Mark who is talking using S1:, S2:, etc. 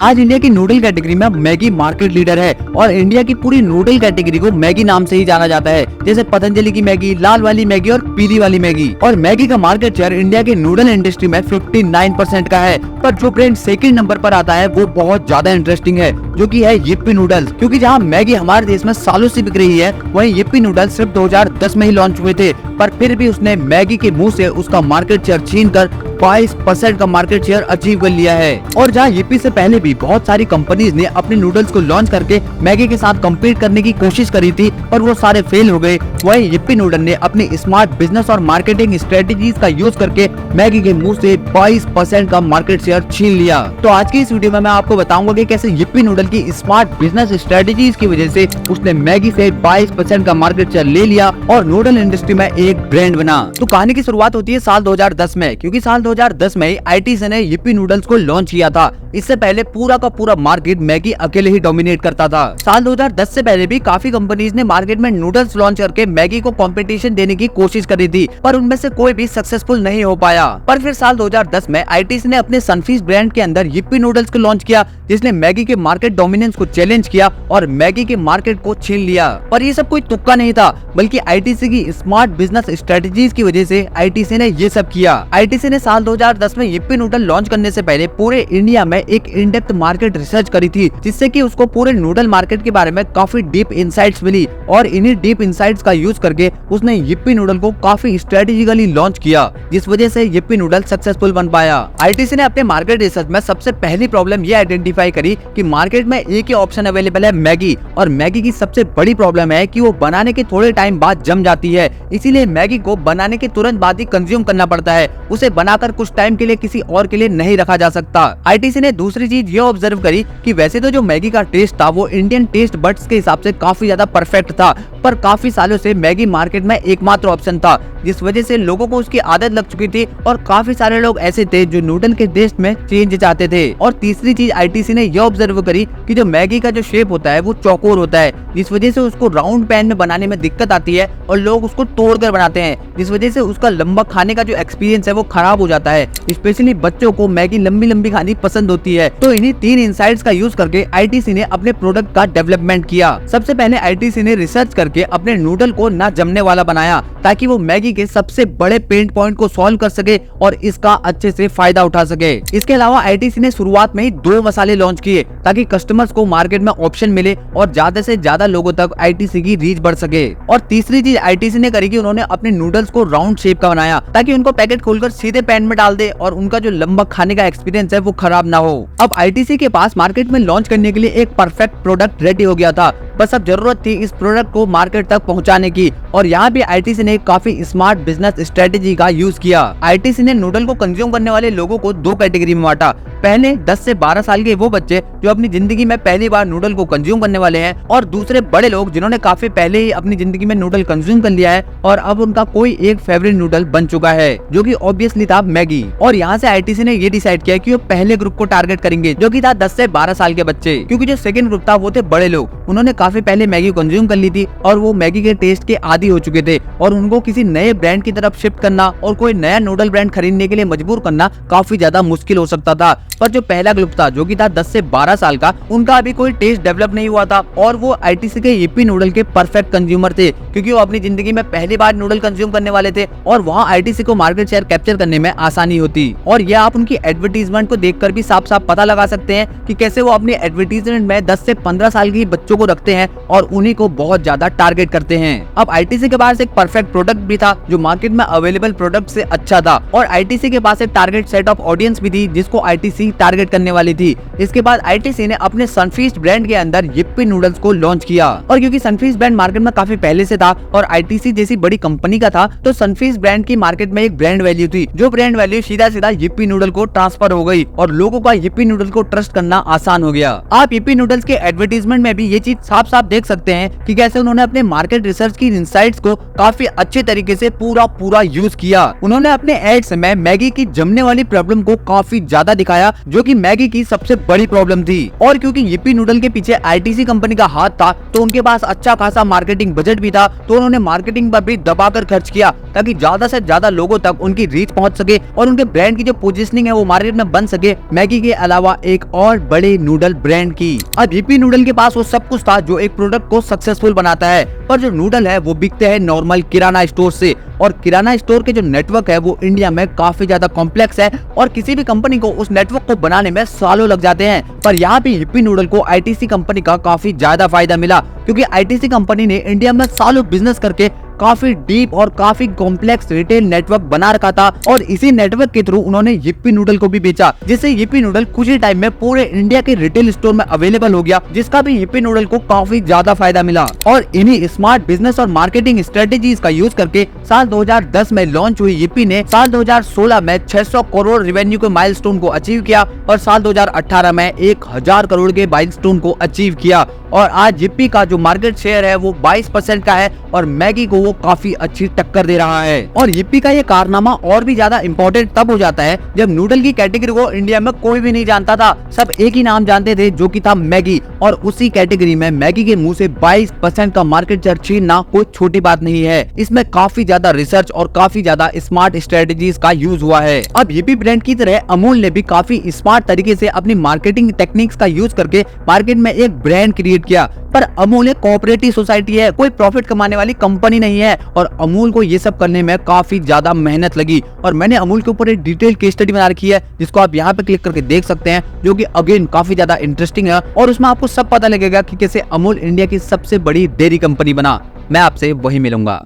S1: आज इंडिया की noodle category में मैगी मार्केट लीडर है और इंडिया की पूरी नूडल कैटेगरी को मैगी नाम से ही जाना जाता है, जैसे पतंजलि की मैगी, लाल वाली मैगी और पीली वाली मैगी। और मैगी का मार्केट शेयर इंडिया के नूडल इंडस्ट्री में 59% का है। पर जो ब्रांड सेकंड नंबर पर आता है वो बहुत ज्यादा इंटरेस्टिंग है, जो कि है यिप्पी नूडल्स। क्योंकि जहां मैगी हमारे देश में सालों से बिक रही है, वहीं यिप्पी नूडल्स सिर्फ 2010 में ही लॉन्च हुए थे। पर फिर भी उसने मैगी के मुंह से उसका मार्केट शेयर छीनकर 22% का मार्केट शेयर अचीव कर लिया है। और जहां यिप्पी से पहले भी बहुत सारी कंपनीज ने अपने नूडल्स को लॉन्च करके मैगी के साथ कम्पीट करने की कोशिश करी थी, पर वो सारे फेल हो गए। वहीं यिप्पी नूडल ने अपनी स्मार्ट बिजनेस और मार्केटिंग स्ट्रेटेजीज का यूज करके मैगी के मुंह से 22% का मार्केट शेयर छीन लिया। तो आज की इस वीडियो में मैं आपको बताऊंगा कि कैसे यिप्पी नूडल की स्मार्ट बिजनेस स्ट्रेटेजीज की वजह से उसने मैगी से 22% का मार्केट शेयर ले लिया और नूडल इंडस्ट्री में एक ब्रांड बना। तो कहानी की शुरुआत होती है साल 2010 में, क्योंकि साल 2010 में आईटीसी ने यिप्पी नूडल्स को लॉन्च किया था। इससे पहले पूरा का पूरा मार्केट मैगी अकेले ही डोमिनेट करता था। साल 2010 से पहले भी काफी कंपनीज ने मार्केट में नूडल्स लॉन्च करके मैगी को कंपटीशन देने की कोशिश करी थी, पर उनमें से कोई भी सक्सेसफुल नहीं हो पाया। पर फिर साल 2010 में आईटीसी ने अपने सनफीस्ट ब्रांड के अंदर यिप्पी नूडल्स को लॉन्च किया, जिसने मैगी के मार्केट डोमिनेंस को चैलेंज किया और मैगी के मार्केट को छीन लिया। पर ये सब कोई तुक्का नहीं था, बल्कि आईटीसी की स्मार्ट बिजनेस स्ट्रेटेजीज की वजह से आईटीसी ने ये सब किया। आईटीसी ने साल 2010 में यिप्पी नूडल लॉन्च करने से पहले पूरे इंडिया में एक इन डेप्थ मार्केट रिसर्च करी थी, जिससे कि उसको पूरे नूडल मार्केट के बारे में काफी डीप इंसाइट्स मिली। और इन्हीं डीप इंसाइट्स का यूज करके उसने यिप्पी नूडल को काफी स्ट्रेटेजिकली लॉन्च किया, जिस वजह से यिप्पी नूडल सक्सेसफुल बन पाया। आईटीसी ने अपने मार्केट रिसर्च में सबसे पहली प्रॉब्लम ये आइडेंटिफाई करी कि मार्केट में एक ही ऑप्शन अवेलेबल है, मैगी। और मैगी की सबसे बड़ी प्रॉब्लम है कि वो बनाने के थोड़े टाइम बाद जम जाती है, इसीलिए मैगी को बनाने के तुरंत बाद ही कंज्यूम करना पड़ता है। उसे बनाकर कुछ टाइम के लिए किसी और के लिए नहीं रखा जा सकता। आईटीसी ने दूसरी चीज ये ऑब्जर्व करी कि वैसे तो जो मैगी का टेस्ट था वो इंडियन टेस्ट बड्स के हिसाब से काफी ज्यादा परफेक्ट था, पर काफी सालों से मैगी मार्केट में एकमात्र ऑप्शन था, जिस वजह से लोगों को उसकी आदत लग चुकी थी और काफी सारे लोग ऐसे थे जो नूडल के टेस्ट में चेंज चाहते थे। और तीसरी चीज आईटीसी ने यह ऑब्जर्व करी कि जो मैगी का जो शेप होता है वो चौकोर होता है, जिस वजह से उसको राउंड पैन में बनाने में दिक्कत आती है और लोग उसको तोड़कर बनाते हैं, जिस वजह से उसका लंबा खाने का जो एक्सपीरियंस है वो खराब हो जाता है। स्पेशली बच्चों को मैगी लंबी लंबी खानी पसंद होती है। तो इन्हीं तीन इंसाइट्स का यूज करके आईटीसी ने अपने प्रोडक्ट का डेवलपमेंट किया। सबसे पहले आईटीसी ने रिसर्च करके अपने नूडल को ना जमने वाला बनाया, ताकि वो मैगी के सबसे बड़े पेन पॉइंट को सॉल्व कर सके और इसका अच्छे से फायदा उठा सके। इसके अलावा आईटीसी ने शुरुआत में ही 2 मसाले लॉन्च किए, ताकि कस्टमर्स को मार्केट में ऑप्शन मिले और ज्यादा से ज्यादा लोगों तक आईटीसी की रीच बढ़ सके। और तीसरी चीज आईटीसी ने करी कि उन्होंने अपने नूडल्स को राउंड शेप का बनाया, ताकि उनको पैकेट खोलकर सीधे पैन में डाल दे और उनका जो लंबा खाने का एक्सपीरियंस है वो खराब ना हो। अब आईटीसी के पास मार्केट में लॉन्च करने के लिए एक परफेक्ट प्रोडक्ट रेडी हो गया था, बस अब जरूरत थी इस प्रोडक्ट को मार्केट तक पहुंचाने की। और यहाँ भी आईटीसी ने काफी स्मार्ट बिजनेस स्ट्रेटेजी का यूज किया। आईटीसी ने नूडल को कंज्यूम करने वाले लोगों को 2 कैटेगरी में बांटा। पहले 10 से 12 साल के वो बच्चे जो अपनी जिंदगी में पहली बार नूडल को कंज्यूम करने वाले हैं, और दूसरे बड़े लोग जिन्होंने काफी पहले ही अपनी जिंदगी में नूडल कंज्यूम कर लिया है और अब उनका कोई एक फेवरेट नूडल बन चुका है, जो कि ऑब्वियसली था मैगी। और यहाँ से आईटीसी ने ये डिसाइड किया कि वो पहले ग्रुप को टारगेट करेंगे, जो कि था 10 से 12 साल के बच्चे, क्योंकि जो सेकंड ग्रुप था वो थे बड़े लोग। उन्होंने काफी पहले मैगी कंज्यूम कर ली थी और वो मैगी के टेस्ट के आदी हो चुके थे, और उनको किसी नए ब्रांड की तरफ शिफ्ट करना और कोई नया नूडल ब्रांड खरीदने के लिए मजबूर करना काफी ज्यादा मुश्किल हो सकता था। पर जो पहला ग्रुप था, जो कि था 10 से 12 साल का, उनका अभी कोई टेस्ट डेवलप नहीं हुआ था और वो आईटीसी के यिप्पी नूडल के परफेक्ट कंज्यूमर थे, क्योंकि वो अपनी जिंदगी में पहली बार नूडल कंज्यूम करने वाले थे और वहाँ आईटीसी को मार्केट शेयर कैप्चर करने में आसानी होती। और ये आप उनकी एडवर्टीजमेंट को देखकर भी साफ साफ पता लगा सकते हैं कि कैसे वो अपनी एडवर्टीजमेंट में 10 से 15 साल के बच्चों को रखते हैं और उन्हीं को बहुत ज्यादा टारगेट करते हैं। अब आईटीसी के पास एक परफेक्ट प्रोडक्ट भी था जो मार्केट में अवेलेबल प्रोडक्ट से अच्छा था, और आईटीसी के पास एक टारगेट सेट ऑफ ऑडियंस भी थी जिसको आईटीसी टारगेट करने वाली थी। इसके बाद आईटीसी ने अपने सनफीस्ट ब्रांड के अंदर यिप्पी नूडल्स को लॉन्च किया। और क्योंकि सनफीस्ट ब्रांड मार्केट में काफी पहले से था और आईटीसी जैसी बड़ी कंपनी का था, तो सनफीस्ट ब्रांड की मार्केट में एक ब्रांड वैल्यू थी, जो ब्रांड वैल्यू सीधा सीधा यिप्पी नूडल को ट्रांसफर हो गई और लोगों का यिप्पी नूडल को ट्रस्ट करना आसान हो गया। आप यिप्पी नूडल्स के एडवर्टीजमेंट में भी ये चीज साफ साफ देख सकते हैं कि कैसे उन्होंने अपने मार्केट रिसर्च की इंसाइट्स को काफी अच्छे तरीके से पूरा यूज किया। उन्होंने अपने एड्स में मैगी की जमने वाली प्रॉब्लम को काफी ज्यादा दिखाया, जो कि मैगी की सबसे बड़ी प्रॉब्लम थी। और क्योंकि यिप्पी नूडल के पीछे आईटीसी कंपनी का हाथ था, तो उनके पास अच्छा खासा मार्केटिंग बजट भी था, तो उन्होंने मार्केटिंग पर भी दबाकर खर्च किया ताकि ज्यादा से ज्यादा लोगों तक उनकी रीच पहुंच सके और उनके ब्रांड की जो पोजीशनिंग है वो मार्केट में बन सके मैगी के अलावा एक और बड़े नूडल ब्रांड की। अब यिप्पी नूडल के पास वो सब कुछ था जो एक प्रोडक्ट को सक्सेसफुल बनाता है, पर जो नूडल है वो बिकते हैं नॉर्मल किराना स्टोर से, और किराना स्टोर के जो नेटवर्क है वो इंडिया में काफी ज्यादा कॉम्प्लेक्स है और किसी भी कंपनी को उस नेटवर्क को बनाने में सालों लग जाते हैं। पर यहाँ पे यिप्पी नूडल को आईटीसी कंपनी का काफी ज्यादा फायदा मिला, क्योंकि आईटीसी कंपनी ने इंडिया में सालों बिजनेस करके काफी डीप और काफी कॉम्प्लेक्स रिटेल नेटवर्क बना रखा था, और इसी नेटवर्क के थ्रू उन्होंने यिप्पी नूडल को भी बेचा, जिससे यिप्पी नूडल कुछ ही टाइम में पूरे इंडिया के रिटेल स्टोर में अवेलेबल हो गया, जिसका भी यिप्पी नूडल को काफी ज्यादा फायदा मिला। और इन्हीं स्मार्ट बिजनेस और मार्केटिंग स्ट्रेटेजीज का यूज करके साल 2010 में लॉन्च हुई यिप्पी ने साल 2016 में 600 करोड़ रेवेन्यू के माइलस्टोन को अचीव किया और साल 2018 में 1000 करोड़ के माइलस्टोन को अचीव किया, और आज यिप्पी का जो मार्केट शेयर है वो 22% का है और मैगी को वो काफी अच्छी टक्कर दे रहा है। और यिप्पी का ये कारनामा और भी ज्यादा इम्पोर्टेंट तब हो जाता है जब नूडल की कैटेगरी को इंडिया में कोई भी नहीं जानता था, सब एक ही नाम जानते थे जो कि था मैगी, और उसी कैटेगरी में मैगी के मुंह से 22% का मार्केट शेयर छीनना कोई छोटी बात नहीं है। इसमें काफी ज्यादा रिसर्च और काफी ज्यादा स्मार्ट स्ट्रेटेजीज का यूज हुआ है। अब यिप्पी ब्रांड की तरह अमूल ने भी काफी स्मार्ट तरीके से अपनी मार्केटिंग टेक्निक्स का यूज करके मार्केट में एक ब्रांड क्रिएट किया, पर अमूल एक कोऑपरेटिव सोसाइटी है, कोई प्रॉफिट कमाने वाली कंपनी नहीं है, और अमूल को ये सब करने में काफी ज्यादा मेहनत लगी। और मैंने अमूल के ऊपर एक डिटेल केस स्टडी बना रखी है जिसको आप यहाँ पे क्लिक करके देख सकते हैं, जो कि अगेन काफी ज्यादा इंटरेस्टिंग है, और उसमें आपको सब पता लगेगा कि कैसे अमूल इंडिया की सबसे बड़ी डेयरी कंपनी बना। मैं आपसे वही मिलूंगा।